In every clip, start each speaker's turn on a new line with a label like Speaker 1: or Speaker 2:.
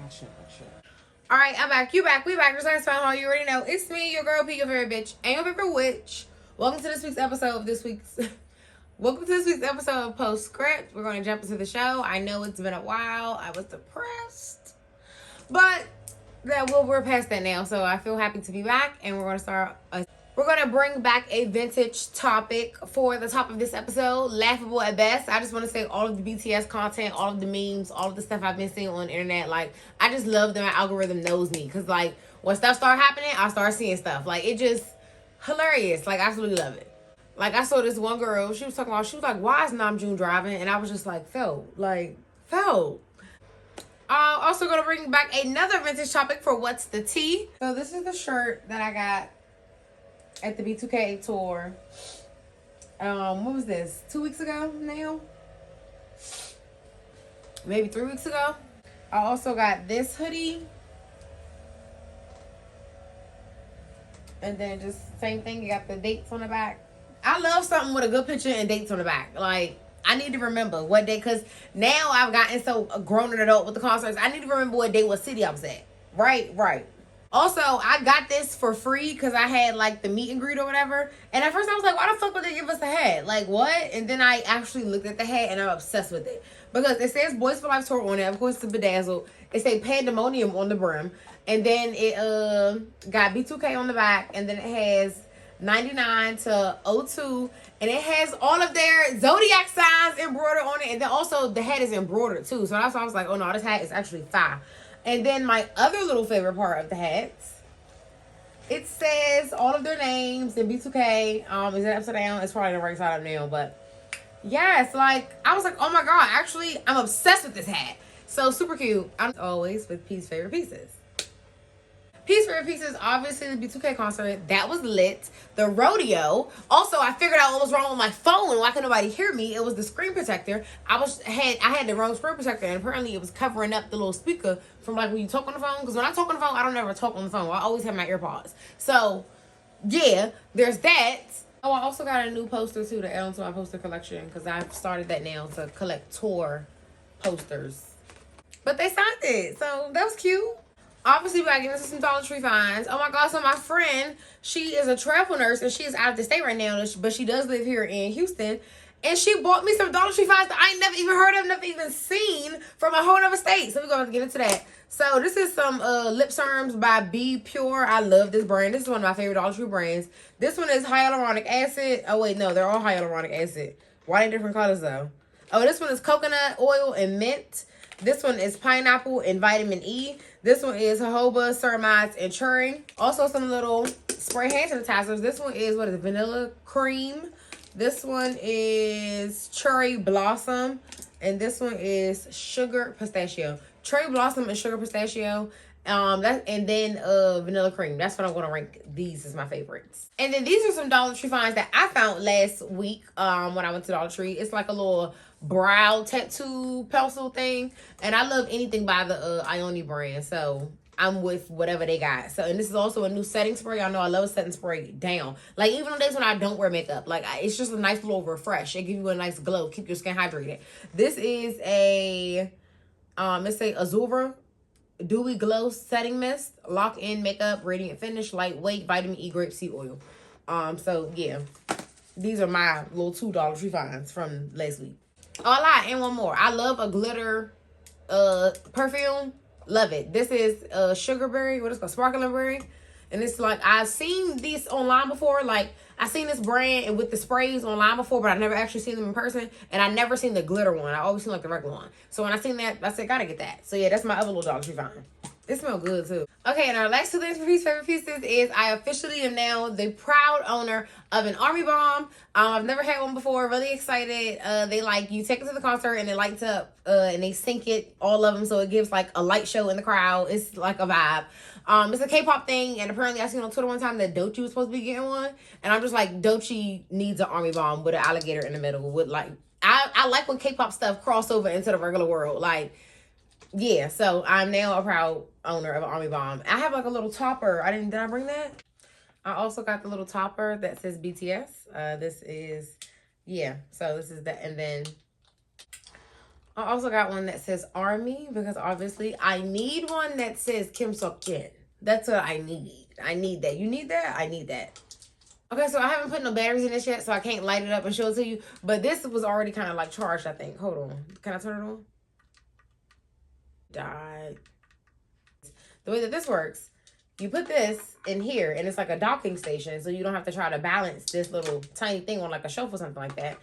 Speaker 1: Action.
Speaker 2: All right, I'm back. You back. We back. Just how you already know. It's me, your girl P, your favorite bitch, and your favorite witch. Welcome to this week's episode of Postscript. We're going to jump into the show. I know it's been a while. I was depressed, but we're past that now. So I feel happy to be back, and we're going to start. We're going to bring back a vintage topic for the top of this episode. Laughable at best. I just want to say all of the BTS content, all of the memes, all of the stuff I've been seeing on the internet. Like, I just love that my algorithm knows me. Because, like, when stuff start happening, I start seeing stuff. Like, it just hilarious. Like, I absolutely love it. Like, I saw this one girl. She was like, why is Namjoon driving? And I was just like, felt. Also going to bring back another vintage topic for What's the Tea. So, this is the shirt that I got at the B2K tour. What was this? 2 weeks ago now? Maybe 3 weeks ago. I also got this hoodie. And then just same thing. You got the dates on the back. I love something with a good picture and dates on the back. Like, I need to remember what day. Because now I've gotten so grown and adult with the concerts. I need to remember what day, what city I was at. Right. Also, I got this for free because I had, like, the meet and greet or whatever. And at first I was like, why the fuck would they give us a hat? Like, what? And then I actually looked at the hat and I'm obsessed with it. Because it says Boys for Life Tour on it. Of course, it's bedazzled. It says Pandemonium on the brim. And then it got B2K on the back. And then it has 99 to 02. And it has all of their zodiac signs embroidered on it. And then also the hat is embroidered too. So that's why I was like, oh no, this hat is actually fire. And then my other little favorite part of the hats, it says all of their names and B2K. Is it upside down? It's probably the right side up now, but yes, like I was like, oh my god, actually, I'm obsessed with this hat. So super cute. I'm always with P's favorite pieces. P's favorite pieces, obviously the B2K concert. That was lit. The rodeo. Also, I figured out what was wrong with my phone. Why could nobody hear me? It was the screen protector. I had the wrong screen protector, and apparently it was covering up the little speaker from like when you talk on the phone. Because when I talk on the phone, I don't ever talk on the phone. I always have my AirPods. So yeah, there's that. Oh, I also got a new poster too to add onto my poster collection because I've started that now to collect tour posters. But they signed it, so that was cute. Obviously, we gotta get into some Dollar Tree finds. Oh my god, so my friend, she is a travel nurse and she is out of the state right now, but she does live here in Houston. And she bought me some Dollar Tree finds that I ain't never even heard of, never even seen from a whole other state. So we're gonna get into that. So this is some lip serums by Be Pure. I love this brand. This is one of my favorite Dollar Tree brands. This one is hyaluronic acid. Oh wait, no, they're all hyaluronic acid. Why are they different colors though? Oh, this one is coconut oil and mint. This one is pineapple and vitamin E. This one is jojoba, ceramides, and cherry. Also some little spray hand sanitizers. This one is, what is it, vanilla cream. This one is cherry blossom. And this one is sugar pistachio. Cherry blossom and sugar pistachio. And then vanilla cream. That's what I'm gonna rank these as my favorites. And then these are some Dollar Tree finds that I found last week when I went to Dollar Tree. It's like a little brow tattoo pencil thing, and I love anything by the Ioni brand, so I'm with whatever they got. So, and this is also a new setting spray. Y'all know I love a setting spray down. Like, even on days when I don't wear makeup, like, it's just a nice little refresh. It gives you a nice glow, keep your skin hydrated. This is a it's a Azura Dewy Glow Setting Mist, Lock In Makeup, Radiant Finish, Lightweight, Vitamin E Grapeseed Oil. So yeah, these are my little $2 Dollar Tree finds from last week. Oh, I lied, and one more. I love a glitter perfume. Love it. This is Sugarberry. What is it called? Sparkling Berry. And it's like, I've seen these online before. Like, I've seen this brand and with the sprays online before, but I've never actually seen them in person. And I never seen the glitter one. I always seen like the regular one. So when I seen that, I said, gotta get that. So yeah, that's my other little Dollar Tree find. It smells good too. Okay, and our last two things for P's favorite pieces is I officially am now the proud owner of an Army Bomb. I've never had one before. Really excited. They like, you take it to the concert and they light up and they sync it, all of them, so it gives like a light show in the crowd. It's like a vibe. It's a K-pop thing, and apparently I seen on Twitter one time that Doechii was supposed to be getting one, and I'm just like, Doechii needs an Army Bomb with an alligator in the middle. With like, I like when K-pop stuff cross over into the regular world. Like, yeah, so I'm now a proud owner of an Army Bomb. I have like a little topper. Did I bring that? I also got the little topper that says BTS. This is, yeah, so this is that. And then I also got one that says Army because obviously I need one that says Kim Sok-jin. That's what I need. I need that. You need that? I need that. Okay, so I haven't put no batteries in this yet, so I can't light it up and show it to you. But this was already kind of like charged, I think. Hold on. Can I turn it on? Died. The way that this works, you put this in here, and it's like a docking station, so you don't have to try to balance this little tiny thing on like a shelf or something like that.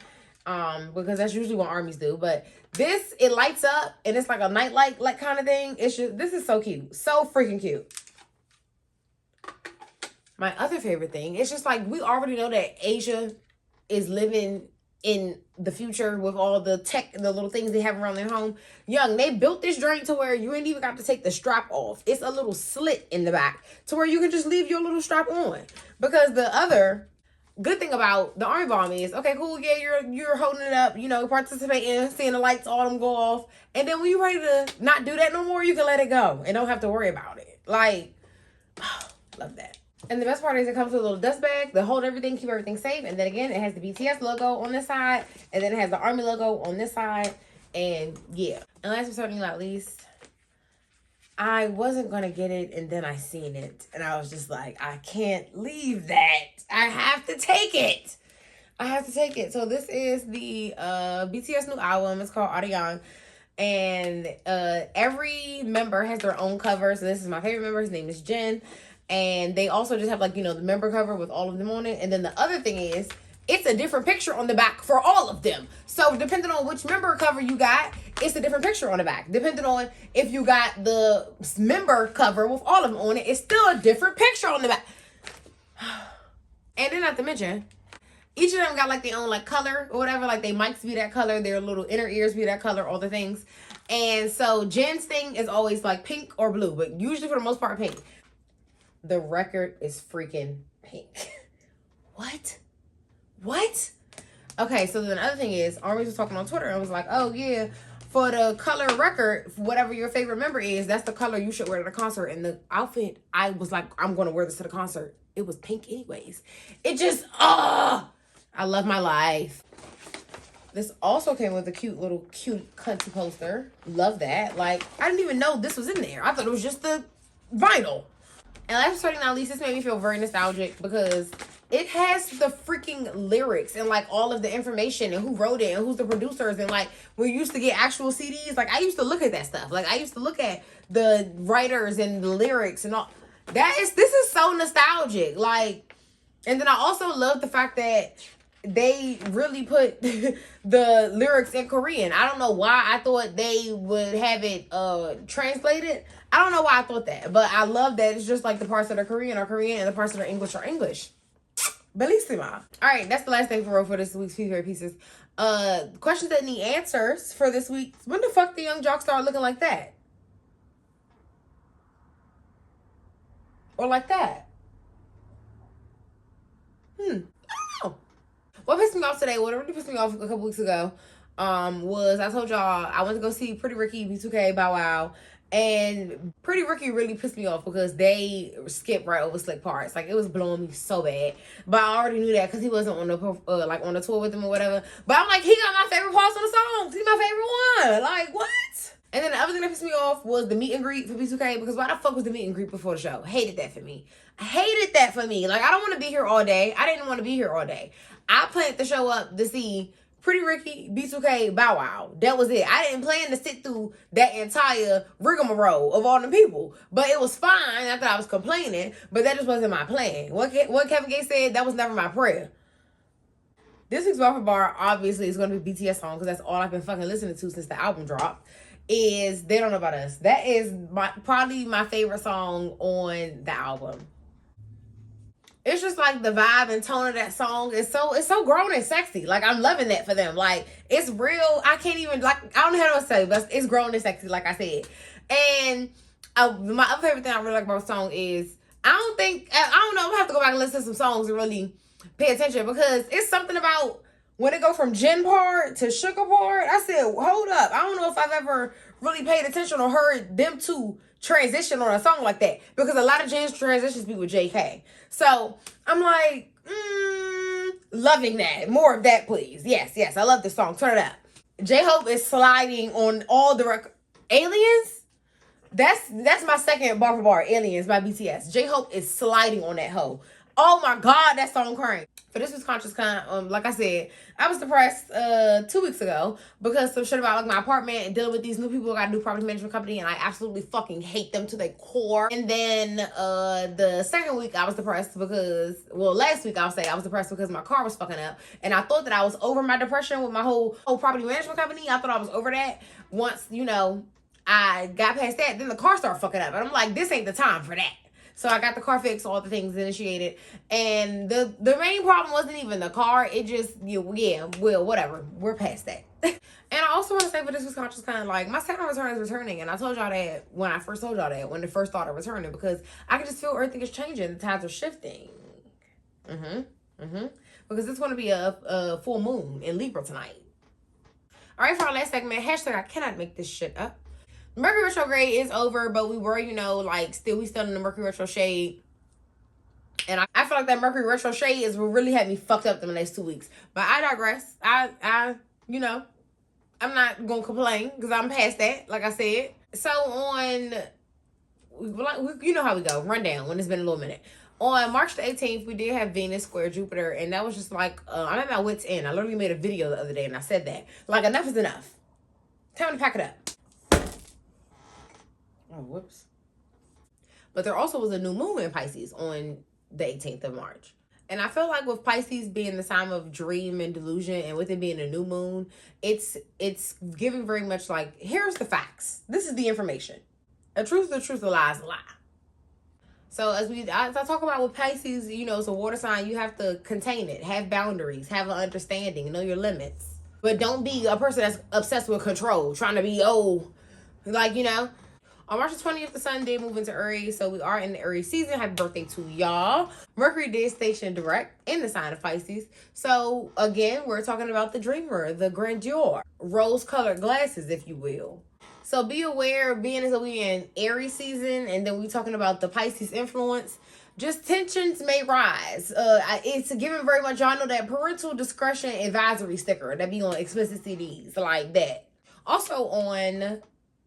Speaker 2: Because that's usually what armies do. But this, it lights up, and it's like a nightlight like kind of thing. It's just, this is so cute. So freaking cute. My other favorite thing, it's just like we already know that Asia is living in the future with all the tech, the little things they have around their home. Young, they built this joint to where you ain't even got to take the strap off. It's a little slit in the back to where you can just leave your little strap on. Because the other good thing about the army bomb is, okay, cool, yeah, you're holding it up, you know, participating, seeing the lights, all them go off. And then when you're ready to not do that no more, you can let it go and don't have to worry about it. Like, oh, love that. And the best part is it comes with a little dust bag to hold everything, keep everything safe. And then again, it has the BTS logo on this side. And then it has the Army logo on this side. And yeah. And last but certainly not least, I wasn't going to get it. And then I seen it. And I was just like, I can't leave that. I have to take it. I have to take it. So this is the BTS new album. It's called Arirang. And every member has their own cover. So this is my favorite member. His name is Jin. And they also just have, like, you know, the member cover with all of them on it. And then the other thing is, it's a different picture on the back for all of them. So depending on which member cover you got, it's a different picture on the back. Depending on if you got the member cover with all of them on it, it's still a different picture on the back. And then not to mention, each of them got, like, their own, like, color or whatever. Like, their mics be that color, their little inner ears be that color, all the things. And so Jin's thing is always, like, pink or blue, but usually for the most part, pink. The record is freaking pink. What? What? Okay, so then the other thing is, Army was talking on Twitter and was like, oh yeah, for the color record, whatever your favorite member is, that's the color you should wear to the concert. And the outfit, I was like, I'm going to wear this to the concert. It was pink anyways. It just, I love my life. This also came with a cute cunty poster. Love that. Like, I didn't even know this was in there. I thought it was just the vinyl. And last but certainly not least, this made me feel very nostalgic because it has the freaking lyrics and, like, all of the information and who wrote it and who's the producers. And, like, we used to get actual CDs. Like, I used to look at that stuff. Like, I used to look at the writers and the lyrics and all. This is so nostalgic. Like, and then I also love the fact that they really put the lyrics in Korean. I don't know why I thought they would have it translated. I don't know why I thought that, but I love that it's just like the parts that are Korean and the parts that are English. Bellissima. All right, that's the last thing for this week's favorite pieces. Questions that need answers for this week. When the fuck the young jock start looking like that? Or like that? I don't know. What pissed me off today, what really pissed me off a couple weeks ago, was I told y'all I went to go see Pretty Ricky, B2K, Bow Wow. And Pretty Ricky really pissed me off because they skipped right over slick parts. Like, it was blowing me so bad. But I already knew that because he wasn't on the on the tour with them or whatever. But I'm like, he got my favorite parts on the songs. He's my favorite one. Like, what? And then the other thing that pissed me off was the meet and greet for B2K. Because why the fuck was the meet and greet before the show? Hated that for me. I hated that for me. Like, I don't want to be here all day. I didn't want to be here all day. I planned to show up to see Pretty Ricky, B2K, Bow Wow. That was it. I didn't plan to sit through that entire rigmarole of all the people. But it was fine after I was complaining. But that just wasn't my plan. What Kevin Gates said, that was never my prayer. This week's buffer bar, obviously, is going to be BTS song. Because that's all I've been fucking listening to since the album dropped. Is They Don't Know About Us. That is probably my favorite song on the album. It's just like the vibe and tone of that song is so grown and sexy. Like, I'm loving that for them. Like, it's real. I can't even, like, I don't know how to say, but it's grown and sexy, like I said. And my other favorite thing I really like about the song is, I don't know, I'm gonna have to go back and listen to some songs and really pay attention because it's something about when it go from Jin part to Sugar part. I said, hold up. I don't know if I've ever really paid attention or heard them two transition on a song like that because a lot of Jin's transitions be with JK. So I'm like, loving that. More of that, please. Yes, I love this song. Turn it up. J-Hope is sliding on all the Aliens. That's my second bar for bar. Aliens by BTS. J-Hope is sliding on that hoe. Oh my god, that song crank. For this was conscious kind, like I said, I was depressed 2 weeks ago because some shit about like my apartment and dealing with these new people. I got a new property management company and I absolutely fucking hate them to their core. And then the second week I was depressed because, well, last week I'll say I was depressed because my car was fucking up. And I thought that I was over my depression with my whole property management company. I thought I was over that. Once, you know, I got past that, then the car started fucking up. And I'm like, this ain't the time for that. So I got the car fixed, all the things initiated. And the main problem wasn't even the car. It just, yeah, well, whatever. We're past that. And I also want to say for this was conscious kind of like, my Saturn return is returning. And I told y'all that when I first told y'all that, when it first started returning. Because I can just feel everything is changing. The tides are shifting. Because it's going to be a full moon in Libra tonight. All right, for our last segment, hashtag I cannot make this shit up. Mercury retrograde is over, but we were, you know, like, we still in the Mercury retro shade. And I feel like that Mercury retro shade is what really had me fucked up the next 2 weeks. But I digress. You know, I'm not going to complain because I'm past that, like I said. So on, you know how we go, rundown when it's been a little minute. On March the 18th, we did have Venus square Jupiter. And that was just like, I'm at my wit's end. I literally made a video the other day and I said that. Like, enough is enough. Time to pack it up. Oh, whoops. But there also was a new moon in Pisces on the 18th of March. And I feel like with Pisces being the sign of dream and delusion, and with it being a new moon, it's giving very much like, here's the facts. This is the information. A truth is a truth, a lie is a lie. So as I talk about with Pisces, you know, it's a water sign. You have to contain it, have boundaries, have an understanding, know your limits. But don't be a person that's obsessed with control, trying to be, like, you know. On March the 20th, the sun did move into Aries, so we are in the Aries season. Happy birthday to y'all. Mercury did station direct in the sign of Pisces. So, again, we're talking about the dreamer, the grandeur, rose-colored glasses, if you will. So, be aware, being as we in Aries season, and then we talking about the Pisces influence, just tensions may rise. It's given very much, y'all know that parental discretion advisory sticker that be on explicit CDs, like that. Also, on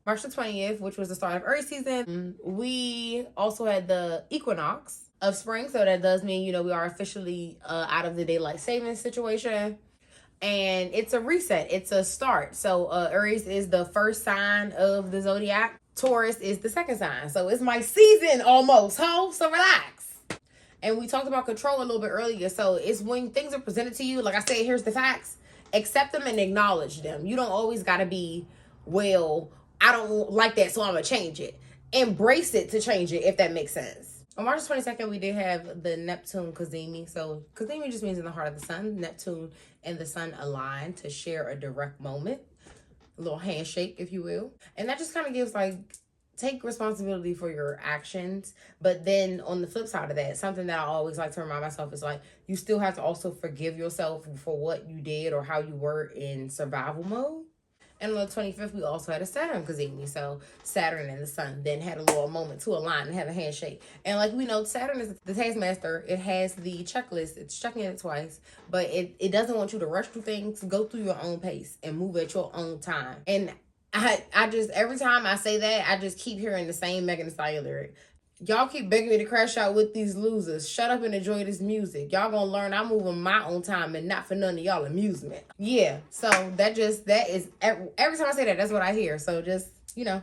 Speaker 2: March the 20th, which was the start of Aries season, we also had the equinox of spring. So that does mean, you know, we are officially out of the daylight savings situation. And it's a reset. It's a start. So Aries is the first sign of the zodiac. Taurus is the second sign. So it's my season almost, ho? So relax. And we talked about control a little bit earlier. So it's when things are presented to you, like I said, here's the facts. Accept them and acknowledge them. You don't always got to be, well, I don't like that, so I'm going to change it. Embrace it to change it, if that makes sense. On March 22nd, we did have the Neptune Cazimi. So Cazimi just means in the heart of the sun. Neptune and the sun align to share a direct moment. A little handshake, if you will. And that just kind of gives, like, take responsibility for your actions. But then on the flip side of that, something that I always like to remind myself is, like, you still have to also forgive yourself for what you did or how you were in survival mode. And on the 25th, we also had a Saturn Cazimi. So Saturn and the sun then had a little moment to align and have a handshake. And like we know, Saturn is the taskmaster. It has the checklist. It's checking it twice. But it doesn't want you to rush through things. Go through your own pace and move at your own time. And I just, every time I say that, I just keep hearing the same Megan Thee Stallion lyric. Y'all keep begging me to crash out with these losers. Shut up and enjoy this music. Y'all gonna learn I'm moving my own time and not for none of y'all amusement. Yeah, so that is, every time I say that, that's what I hear. So just, you know,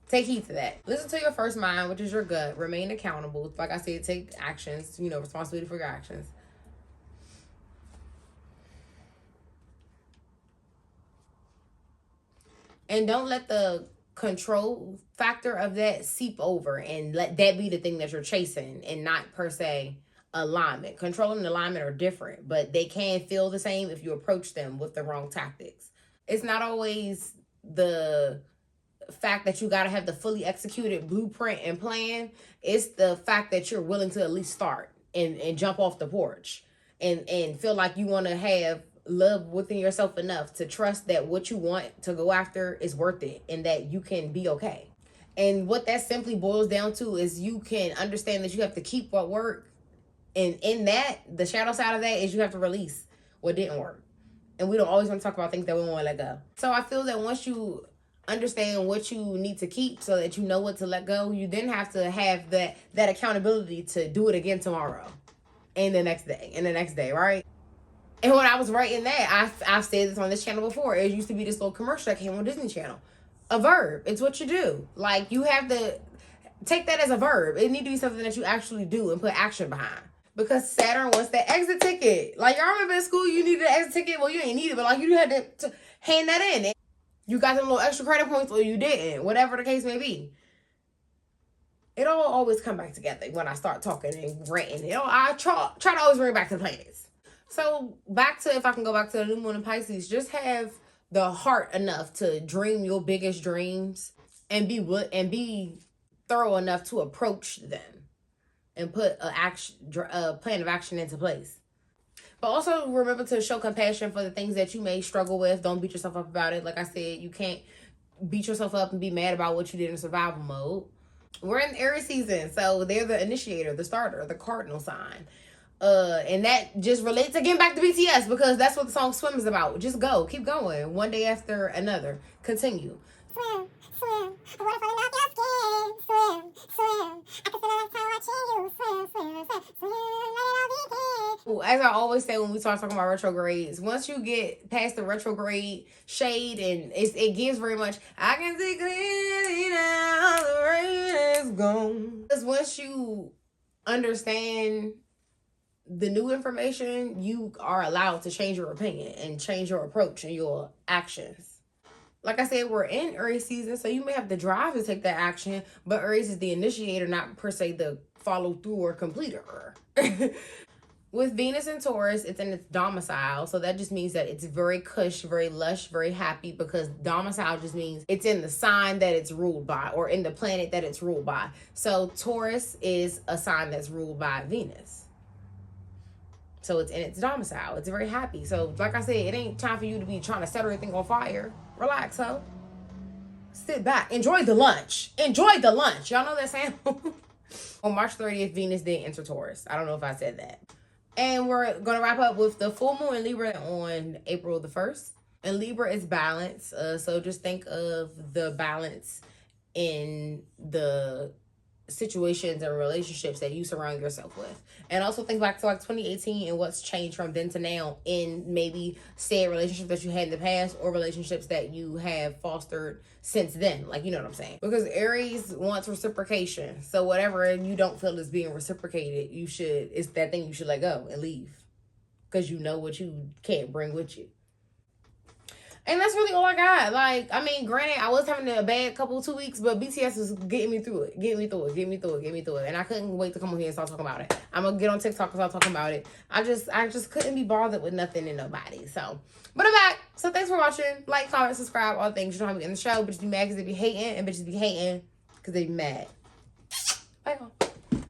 Speaker 2: take heed to that. Listen to your first mind, which is your gut. Remain accountable. Like I said, take actions, you know, responsibility for your actions. And don't let the control factor of that seep over and let that be the thing that you're chasing and not per se alignment. Control and alignment are different, but they can feel the same if you approach them with the wrong tactics. It's not always the fact that you got to have the fully executed blueprint and plan. It's the fact that you're willing to at least start and jump off the porch and feel like you want to have love within yourself enough to trust that what you want to go after is worth it and that you can be okay. And what that simply boils down to is you can understand that you have to keep what worked. And in that, the shadow side of that is you have to release what didn't work. And we don't always want to talk about things that we want to let go. So I feel that once you understand what you need to keep so that you know what to let go, you then have to have that accountability to do it again tomorrow and the next day and the next day, right? And when I was writing that, I've said this on this channel before. It used to be this little commercial that came on Disney Channel. A verb. It's what you do. Like, you have to take that as a verb. It needs to be something that you actually do and put action behind. Because Saturn wants the exit ticket. Like, y'all remember in school you needed an exit ticket? Well, you ain't need it, but like, you had to hand that in. You got them little extra credit points or you didn't. Whatever the case may be. It all always come back together when I start talking and ranting. You know, I try to always bring it back to the planets. So back to, if I can go back to the new moon in Pisces, just have the heart enough to dream your biggest dreams and be thorough enough to approach them and put a plan of action into place. But also remember to show compassion for the things that you may struggle with. Don't beat yourself up about it. Like I said, you can't beat yourself up and be mad about what you did in survival mode. We're in Aries season, so they're the initiator, the starter, the cardinal sign. And that just relates again back to BTS, because that's what the song Swim is about. Just go, keep going, one day after another. Continue.
Speaker 1: Swim, swim, I wanna fall in love your skin. Swim, swim, I can spend a lifetime watching you. Swim, swim, swim, swim, let it all begin.
Speaker 2: As I always say when we start talking about retrogrades, once you get past the retrograde shade, and it gives very much, I can see clearly now the rain is gone. Because once you understand the new information, you are allowed to change your opinion and change your approach and your actions. Like I said, we're in Aries season, so you may have the drive to take that action, but Aries is the initiator, not per se the follow through or completer. With Venus and Taurus, it's in its domicile, so that just means that it's very cush, very lush, very happy, because domicile just means it's in the sign that it's ruled by, or in the planet that it's ruled by. So Taurus is a sign that's ruled by Venus. So it's in its domicile. It's very happy. So like I said, it ain't time for you to be trying to set everything on fire. Relax, ho. Sit back. Enjoy the lunch. Enjoy the lunch. Y'all know that saying? On March 30th, Venus did enter Taurus. I don't know if I said that. And we're going to wrap up with the full moon in Libra on April the 1st. And Libra is balance. So just think of the balance in the situations and relationships that you surround yourself with. And also think back to like 2018 and what's changed from then to now in maybe said relationships that you had in the past, or relationships that you have fostered since then. Like, you know what I'm saying? Because Aries wants reciprocation. So whatever you don't feel is being reciprocated, it's that thing you should let go and leave. Because you know what you can't bring with you. And that's really all I got. Like, I mean, granted, I was having a bad 2 weeks, but BTS was getting me through it. And I couldn't wait to come on here and start talking about it. I'm going to get on TikTok and start talking about it. I just couldn't be bothered with nothing and nobody. So, but I'm back. So thanks for watching. Like, comment, subscribe, all things. You know how we end the show. Bitches be mad because they be hating, and bitches be hating because they be mad. Bye, y'all.